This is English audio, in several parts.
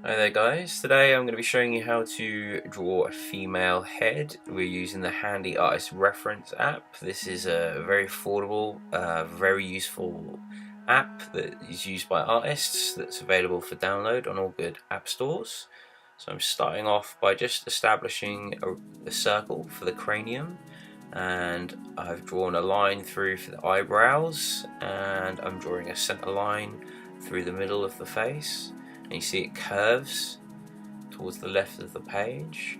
Hi there guys, today I'm going to be showing you how to draw a female head. We're using the Handy Artist Reference app. This is a very affordable, very useful app that is used by artists that's available for download on all good app stores. So I'm starting off by just establishing a circle for the cranium, and I've drawn a line through for the eyebrows, and I'm drawing a center line through the middle of the face. And you see it curves towards the left of the page.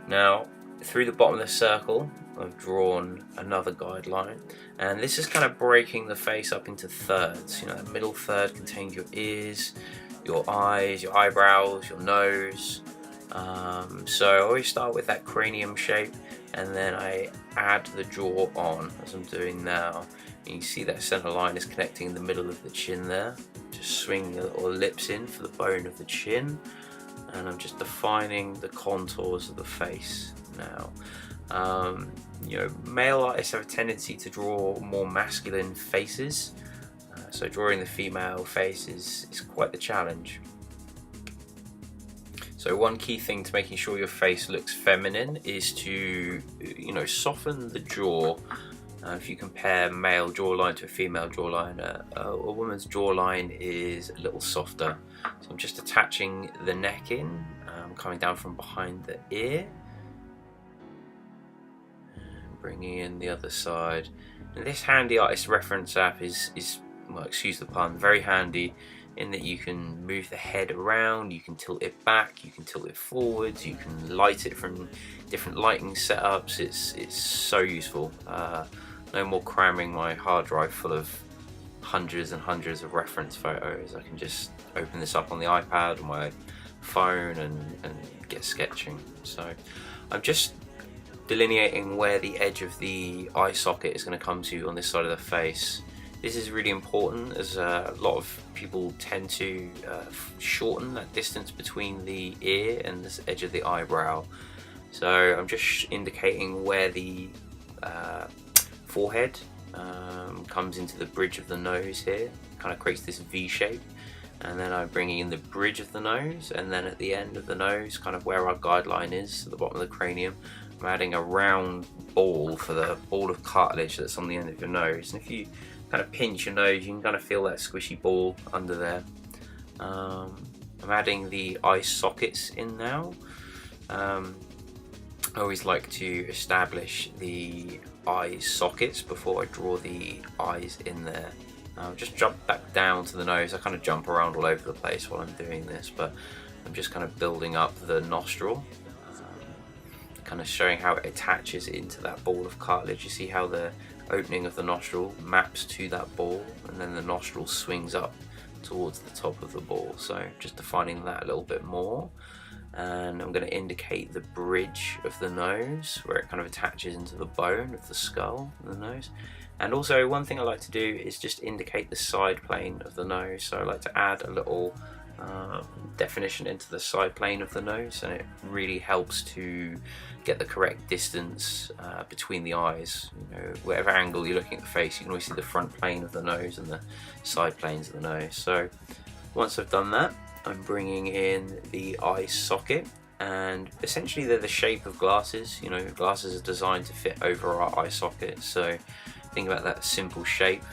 Now through the bottom of the circle I've drawn another guideline, and this is kind of breaking the face up into thirds. The middle third contains your ears, your eyes, your eyebrows, your nose. So I always start with that cranium shape, and then I add the jaw on as I'm doing now. And you see that center line is connecting the middle of the chin there. Just swing the little lips in for the bone of the chin, and I'm just defining the contours of the face now. Male artists have a tendency to draw more masculine faces, so drawing the female face is quite the challenge. So one key thing to making sure your face looks feminine is to soften the jaw. If you compare male jawline to a female jawline, a woman's jawline is a little softer. So I'm just attaching the neck in, coming down from behind the ear, and bringing in the other side. And this Handy Artist Reference app is, well, excuse the pun, very handy in that you can move the head around, you can tilt it back, you can tilt it forwards, you can light it from different lighting setups. It's so useful. No more cramming my hard drive full of hundreds and hundreds of reference photos. I can just open this up on the iPad or my phone and get sketching. So I'm just delineating where the edge of the eye socket is going to come to on this side of the face. This is really important, as a lot of people tend to shorten that distance between the ear and this edge of the eyebrow. So I'm just indicating where the forehead comes into the bridge of the nose here, kind of creates this V shape, and then I'm bringing in the bridge of the nose, and then at the end of the nose, kind of where our guideline is at the bottom of the cranium, I'm adding a round ball for the ball of cartilage that's on the end of your nose. And if you kind of pinch your nose, you can kind of feel that squishy ball under there. I'm adding the eye sockets in now. I always like to establish the eye sockets before I draw the eyes in there. Just jump back down to the nose. I kind of jump around all over the place while I'm doing this, but I'm just kind of building up the nostril, kind of showing how it attaches into that ball of cartilage. You see how the opening of the nostril maps to that ball, and then the nostril swings up towards the top of the ball. So just defining that a little bit more. And I'm going to indicate the bridge of the nose, where it kind of attaches into the bone of the skull of the nose. And also one thing I like to do is just indicate the side plane of the nose. So I like to add a little definition into the side plane of the nose, and it really helps to get the correct distance between the eyes. Whatever angle you're looking at the face, you can always see the front plane of the nose and the side planes of the nose. So once I've done that, I'm bringing in the eye socket, and essentially they're the shape of glasses. Glasses are designed to fit over our eye socket, so think about that simple shape.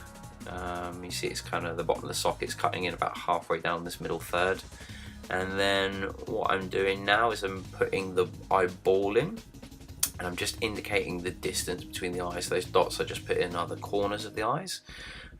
You see it's kind of the bottom of the socket's cutting in about halfway down this middle third. And then what I'm doing now is I'm putting the eyeball in, and I'm just indicating the distance between the eyes. Those dots I just put in are the corners of the eyes,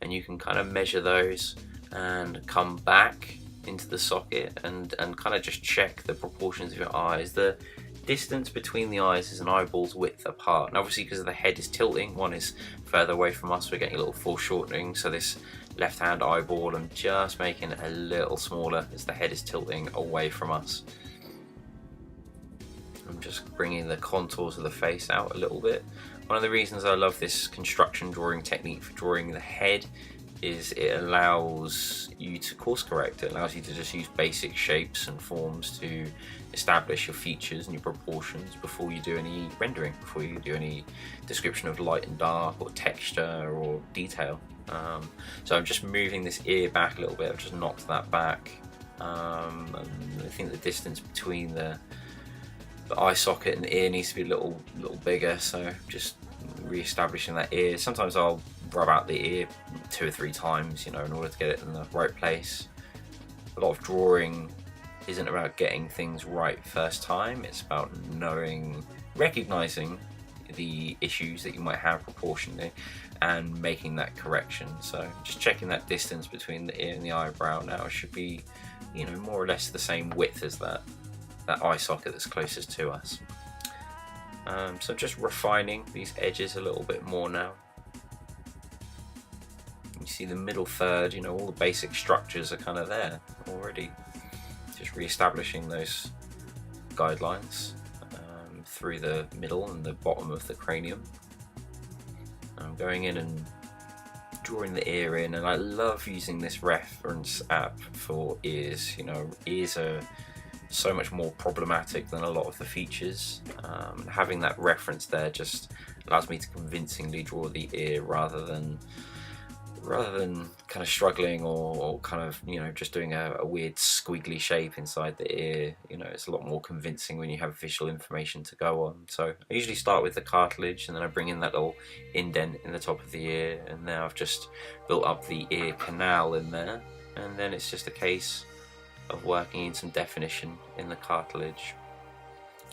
and you can kind of measure those and come back into the socket and kind of just check the proportions of your eyes. The distance between the eyes is an eyeball's width apart, and obviously because the head is tilting, one is further away from us, we're getting a little foreshortening. So this left hand eyeball, I'm just making it a little smaller as the head is tilting away from us. I'm just bringing the contours of the face out a little bit. One of the reasons I love this construction drawing technique for drawing the head is it allows you to course correct. It allows you to just use basic shapes and forms to establish your features and your proportions before you do any rendering, before you do any description of light and dark or texture or detail. So I'm just moving this ear back a little bit. I've just knocked that back, And I think the distance between the eye socket and the ear needs to be a little bigger, so just re-establishing that ear. Sometimes I'll rub out the ear 2 or 3 times, you know, in order to get it in the right place. A lot of drawing isn't about getting things right first time, it's about recognizing the issues that you might have proportionally and making that correction. So just checking that distance between the ear and the eyebrow now should be, you know, more or less the same width as that eye socket that's closest to us. So just refining these edges a little bit more now. You see the middle third, you know, all the basic structures are kind of there already. Just re-establishing those guidelines through the middle and the bottom of the cranium. I'm going in and drawing the ear in, and I love using this reference app for ears. You know, ears are so much more problematic than a lot of the features. Having that reference there just allows me to convincingly draw the ear rather than kind of struggling or kind of, you know, just doing a weird squiggly shape inside the ear. You know, it's a lot more convincing when you have visual information to go on. So I usually start with the cartilage, and then I bring in that little indent in the top of the ear, and now I've just built up the ear canal in there, and then it's just a case of working in some definition in the cartilage.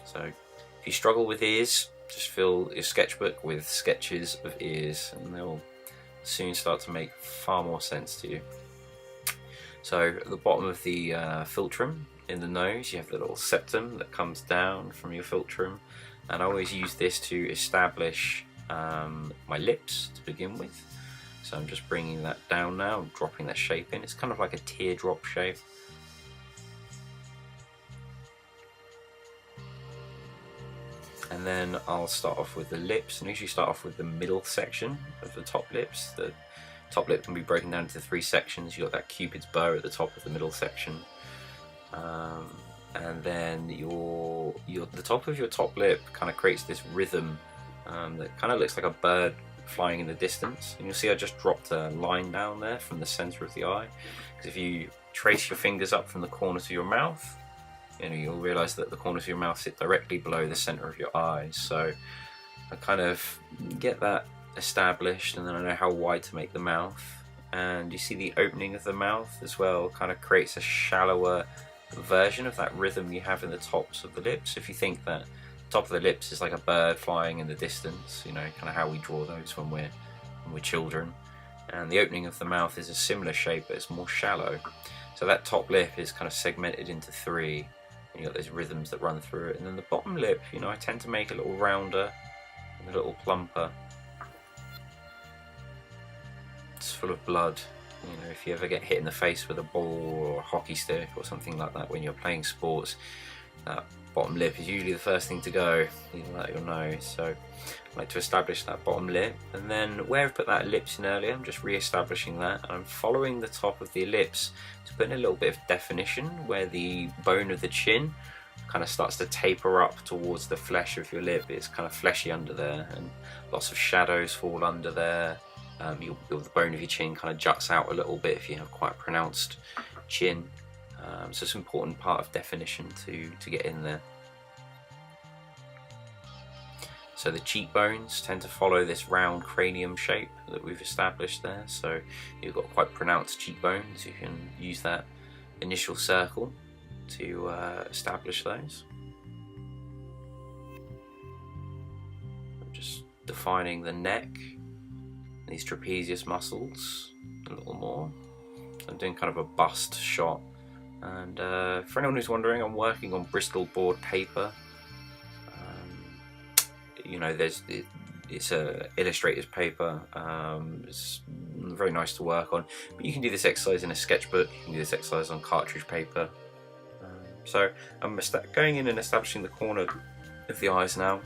So if you struggle with ears, just fill your sketchbook with sketches of ears, and they'll soon start to make far more sense to you. So at the bottom of the philtrum in the nose, you have the little septum that comes down from your philtrum, and I always use this to establish my lips to begin with. So I'm just bringing that down now and dropping that shape in. It's kind of like a teardrop shape. And then I'll start off with the lips, and usually start off with the middle section of the top lips. The top lip can be broken down into 3 sections. You've got that cupid's bow at the top of the middle section, and then the top of your top lip kind of creates this rhythm that kind of looks like a bird flying in the distance. And you'll see I just dropped a line down there from the center of the eye, because if you trace your fingers up from the corners of your mouth, you know, you'll realize that the corners of your mouth sit directly below the center of your eyes. So I kind of get that established, and then I know how wide to make the mouth. And you see the opening of the mouth as well kind of creates a shallower version of that rhythm you have in the tops of the lips. If you think that the top of the lips is like a bird flying in the distance, you know, kind of how we draw those when we're children, and the opening of the mouth is a similar shape, but it's more shallow. So that top lip is kind of segmented into 3. And you got those rhythms that run through it. And then the bottom lip, you know, I tend to make a little rounder and a little plumper. It's full of blood. You know, if you ever get hit in the face with a ball or a hockey stick or something like that when you're playing sports, that bottom lip is usually the first thing to go, even out your nose. So I like to establish that bottom lip, and then where I've put that ellipse in earlier, I'm just re-establishing that, and I'm following the top of the ellipse to put in a little bit of definition where the bone of the chin kind of starts to taper up towards the flesh of your lip. It's kind of fleshy under there, and lots of shadows fall under there. The bone of your chin kind of juts out a little bit if you have quite a pronounced chin. So it's an important part of definition to get in there. So the cheekbones tend to follow this round cranium shape that we've established there. So you've got quite pronounced cheekbones. You can use that initial circle to establish those. I'm just defining the neck, these trapezius muscles a little more. I'm doing kind of a bust shot. And for anyone who's wondering, I'm working on Bristol board paper. You know, it's a illustrator's paper. It's very nice to work on, but you can do this exercise in a sketchbook. You can do this exercise on cartridge paper. So I'm going in and establishing the corner of the eyes now,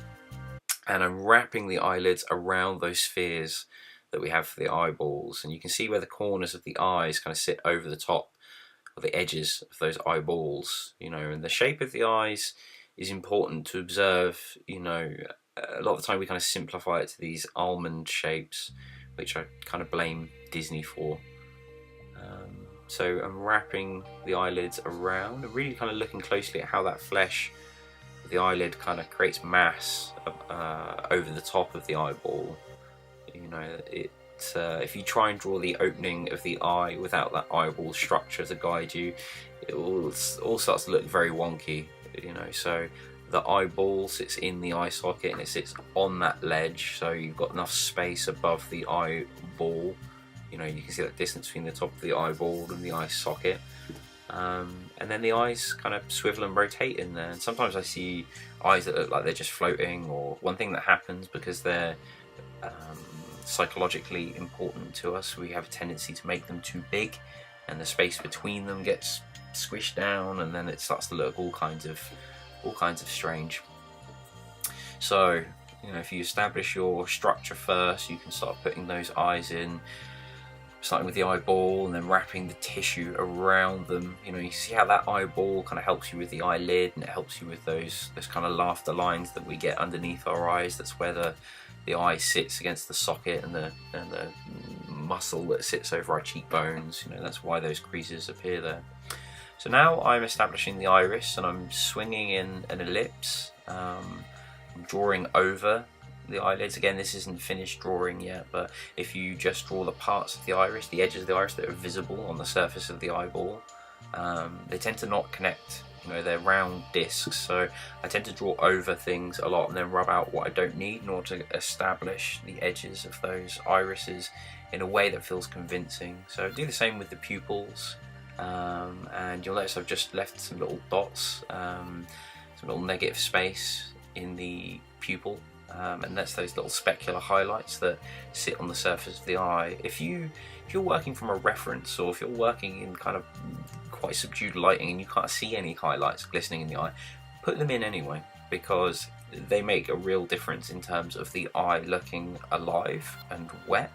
and I'm wrapping the eyelids around those spheres that we have for the eyeballs, and you can see where the corners of the eyes kind of sit over the top of the edges of those eyeballs, you know, and the shape of the eyes is important to observe. You know, a lot of the time we kind of simplify it to these almond shapes, which I kind of blame Disney for. So I'm wrapping the eyelids around and really kind of looking closely at how that flesh of the eyelid kind of creates mass over the top of the eyeball. You know, if you try and draw the opening of the eye without that eyeball structure to guide you, it all starts to look very wonky. You know, so the eyeball sits in the eye socket and it sits on that ledge, so you've got enough space above the eyeball. You know, you can see that distance between the top of the eyeball and the eye socket. And then the eyes kind of swivel and rotate in there. And sometimes I see eyes that look like they're just floating, or one thing that happens because they're psychologically important to us, we have a tendency to make them too big, and the space between them gets squished down, and then it starts to look all kinds of strange. So, you know, if you establish your structure first, you can start putting those eyes in, starting with the eyeball and then wrapping the tissue around them. You know, you see how that eyeball kind of helps you with the eyelid, and it helps you with those kind of laughter lines that we get underneath our eyes. That's where the eye sits against the socket, and the muscle that sits over our cheekbones. You know, that's why those creases appear there. So now I'm establishing the iris, and I'm swinging in an ellipse. I'm drawing over the eyelids. Again, this isn't finished drawing yet, but if you just draw the parts of the iris, the edges of the iris that are visible on the surface of the eyeball, they tend to not connect. You know, they're round discs, so I tend to draw over things a lot and then rub out what I don't need in order to establish the edges of those irises in a way that feels convincing. So do the same with the pupils. And you'll notice I've just left some little dots, some little negative space in the pupil, and that's those little specular highlights that sit on the surface of the eye. If you're working from a reference, or if you're working in kind of quite subdued lighting and you can't see any highlights glistening in the eye, put them in anyway, because they make a real difference in terms of the eye looking alive and wet.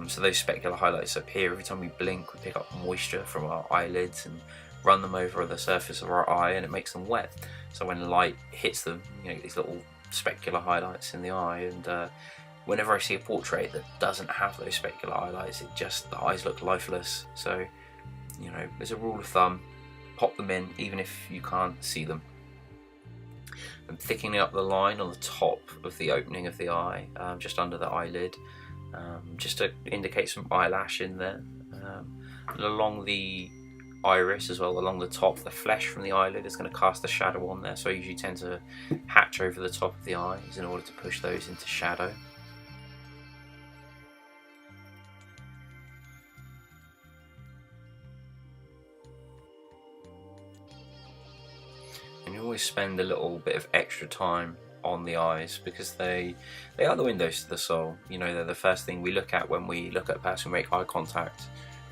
So those specular highlights appear every time we blink. We pick up moisture from our eyelids and run them over the surface of our eye, and it makes them wet. So when light hits them, you know, these little specular highlights in the eye. And whenever I see a portrait that doesn't have those specular highlights, the eyes look lifeless. So, you know, as a rule of thumb, pop them in even if you can't see them. I'm thickening up the line on the top of the opening of the eye, just under the eyelid. Just to indicate some eyelash in there, and along the iris as well, along the top, the flesh from the eyelid is going to cast a shadow on there, so I usually tend to hatch over the top of the eyes in order to push those into shadow. And you always spend a little bit of extra time on the eyes, because they are the windows to the soul. You know, they're the first thing we look at when we look at a person, we make eye contact.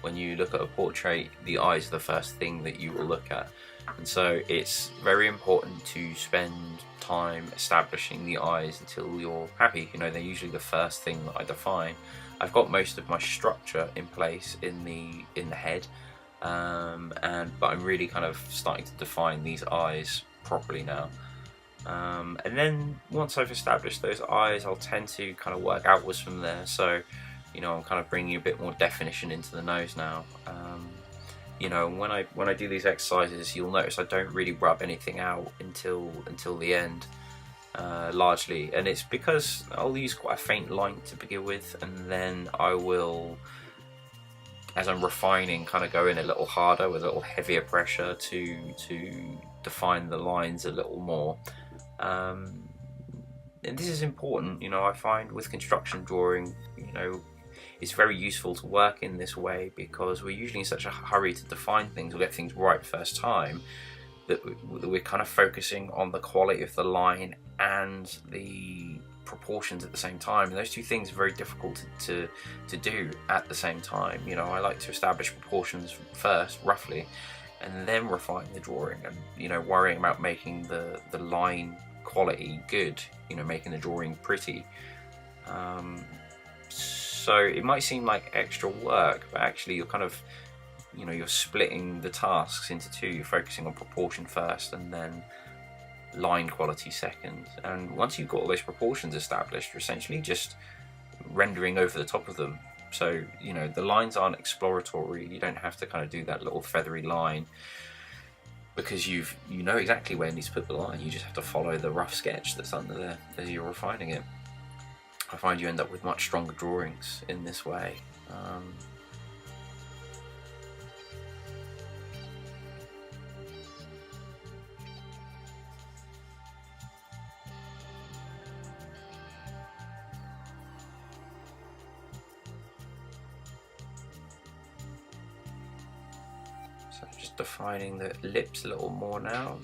When you look at a portrait, the eyes are the first thing that you will look at. And so it's very important to spend time establishing the eyes until you're happy. You know, they're usually the first thing that I define. I've got most of my structure in place in the head, but I'm really kind of starting to define these eyes properly now. And then once I've established those eyes, I'll tend to kind of work outwards from there. So, you know, I'm kind of bringing a bit more definition into the nose now. You know, when I do these exercises, you'll notice I don't really rub anything out until the end, largely. And it's because I'll use quite a faint line to begin with, and then I will, as I'm refining, kind of go in a little harder with a little heavier pressure to define the lines a little more. And this is important, you know. I find with construction drawing, you know, it's very useful to work in this way, because we're usually in such a hurry to define things or get things right first time, that we're kind of focusing on the quality of the line and the proportions at the same time, and those two things are very difficult to do at the same time. You know, I like to establish proportions first, roughly, and then refine the drawing, and, you know, worrying about making the line quality good, you know, making the drawing pretty. So it might seem like extra work, but actually you're kind of, you know, you're splitting the tasks into two. You're focusing on proportion first and then line quality second. And once you've got all those proportions established, you're essentially just rendering over the top of them. So, you know, the lines aren't exploratory. You don't have to kind of do that little feathery line, because you know exactly where you need to put the line. You just have to follow the rough sketch that's under there as you're refining it. I find you end up with much stronger drawings in this way. So just defining the lips a little more now.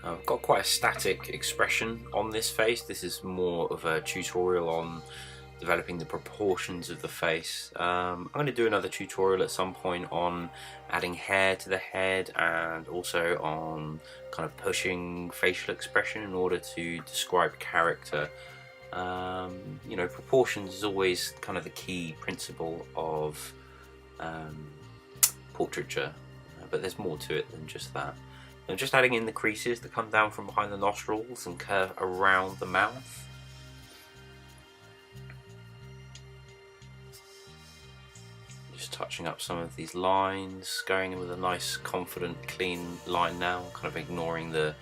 I've got quite a static expression on this face. This is more of a tutorial on developing the proportions of the face. I'm going to do another tutorial at some point on adding hair to the head, and also on kind of pushing facial expression in order to describe character. You know, proportions is always kind of the key principle of portraiture, but there's more to it than just that. I'm just adding in the creases that come down from behind the nostrils and curve around the mouth. Just touching up some of these lines, going in with a nice, confident, clean line now, kind of ignoring the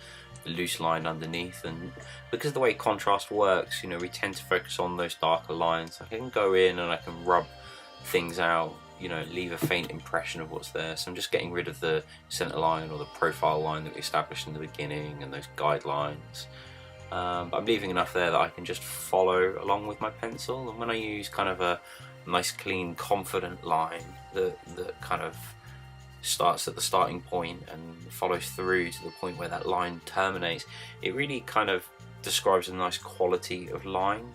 loose line underneath. And because of the way contrast works, you know, we tend to focus on those darker lines. I can go in and I can rub things out, you know, leave a faint impression of what's there. So I'm just getting rid of the center line or the profile line that we established in the beginning and those guidelines. But I'm leaving enough there that I can just follow along with my pencil. And when I use kind of a nice, clean, confident line that kind of starts at the starting point and follows through to the point where that line terminates, it really kind of describes a nice quality of line.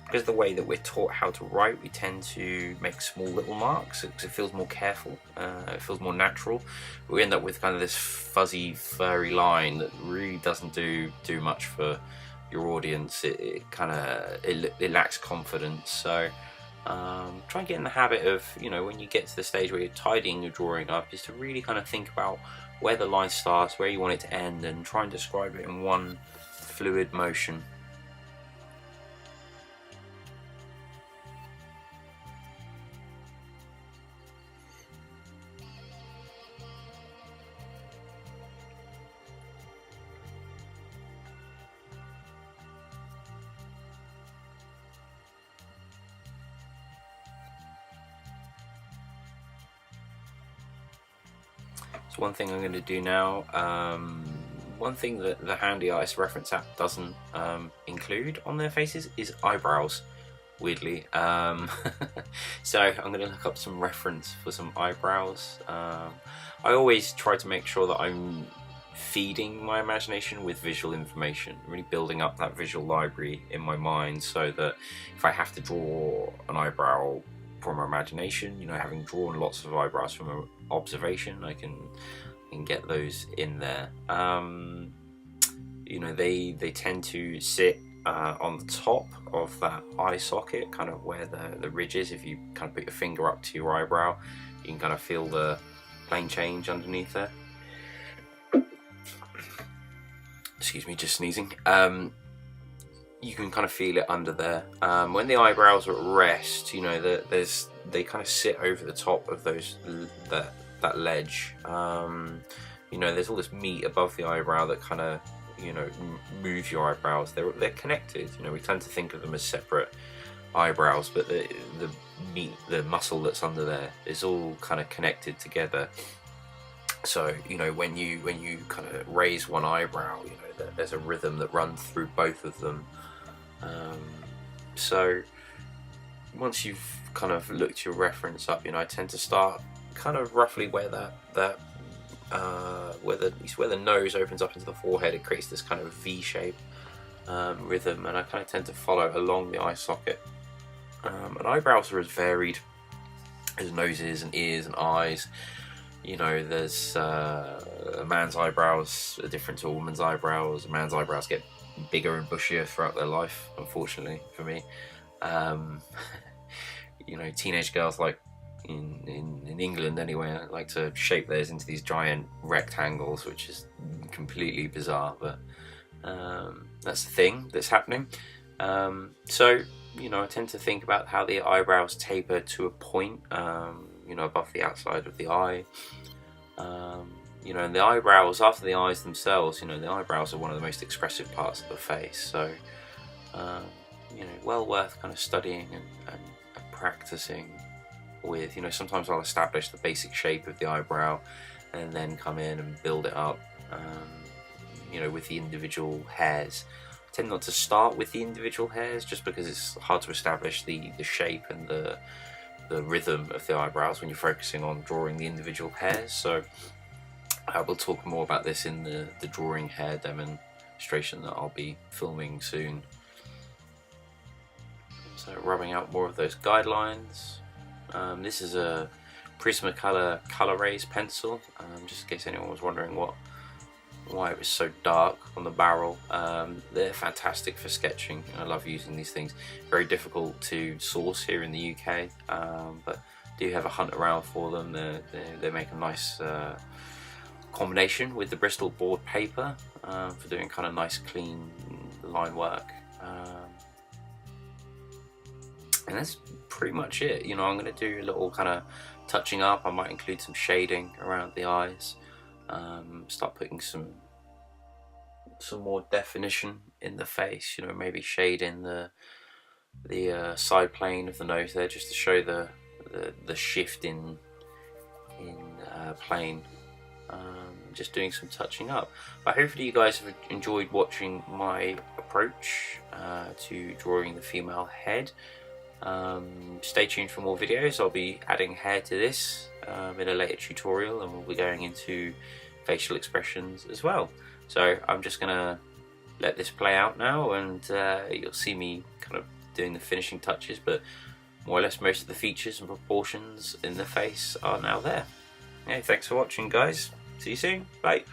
Because of the way that we're taught how to write, we tend to make small little marks because it feels more careful, it feels more natural. We end up with kind of this fuzzy, furry line that really doesn't do much for your audience. It kind of it lacks confidence. So try and get in the habit of, you know, when you get to the stage where you're tidying your drawing up, is to really kind of think about where the line starts, where you want it to end, and try and describe it in one fluid motion. So one thing I'm going to do now, one thing that the Handy Artist Reference app doesn't include on their faces is eyebrows, weirdly. So I'm going to look up some reference for some eyebrows. I always try to make sure that I'm feeding my imagination with visual information, really building up that visual library in my mind, so that if I have to draw an eyebrow from my imagination, you know, having drawn lots of eyebrows from observation, I can get those in there. You know, they tend to sit on the top of that eye socket, kind of where the ridge is. If you kind of put your finger up to your eyebrow, you can kind of feel the plane change underneath there. Excuse me, just sneezing. You can kind of feel it under there. When the eyebrows are at rest, you know, they kind of sit over the top of that ledge. You know, there's all this meat above the eyebrow that kind of, you know, moves your eyebrows. They're connected. You know, we tend to think of them as separate eyebrows, but the meat, the muscle that's under there, is all kind of connected together. So, you know, when you kind of raise one eyebrow, you know, there's a rhythm that runs through both of them. So once you've kind of looked your reference up, you know, I tend to start kind of roughly where where the nose opens up into the forehead. It creates this kind of V shape rhythm, and I kind of tend to follow along the eye socket. And eyebrows are as varied as noses and ears and eyes. You know, there's a man's eyebrows are different to a woman's eyebrows. A man's eyebrows get bigger and bushier throughout their life, unfortunately for me. you know, teenage girls like in England anyway, like to shape theirs into these giant rectangles, which is completely bizarre, but that's the thing that's happening. So, you know, I tend to think about how the eyebrows taper to a point, you know, above the outside of the eye. You know, and the eyebrows, after the eyes themselves, you know, the eyebrows are one of the most expressive parts of the face. So, you know, well worth kind of studying and practicing with. You know, sometimes I'll establish the basic shape of the eyebrow and then come in and build it up, you know, with the individual hairs. I tend not to start with the individual hairs just because it's hard to establish the shape and the rhythm of the eyebrows when you're focusing on drawing the individual hairs. So I will talk more about this in the drawing hair demonstration that I'll be filming soon. So rubbing out more of those guidelines. This is a Prismacolor Colorase pencil, just in case anyone was wondering why it was so dark on the barrel. They're fantastic for sketching. I love using these things. Very difficult to source here in the UK, but do have a hunt around for them. They make a nice combination with the Bristol board paper for doing kind of nice clean line work. And that's pretty much it. You know, I'm going to do a little kind of touching up. I might include some shading around the eyes. Start putting some more definition in the face. You know, maybe shade in the side plane of the nose there, just to show the shift in plane. Just doing some touching up. But hopefully you guys have enjoyed watching my approach to drawing the female head. Stay tuned for more videos. I'll be adding hair to this in a later tutorial, and we'll be going into facial expressions as well. So I'm just gonna let this play out now, and you'll see me kind of doing the finishing touches, but more or less most of the features and proportions in the face are now there. Okay, thanks for watching, guys. See you soon. Bye.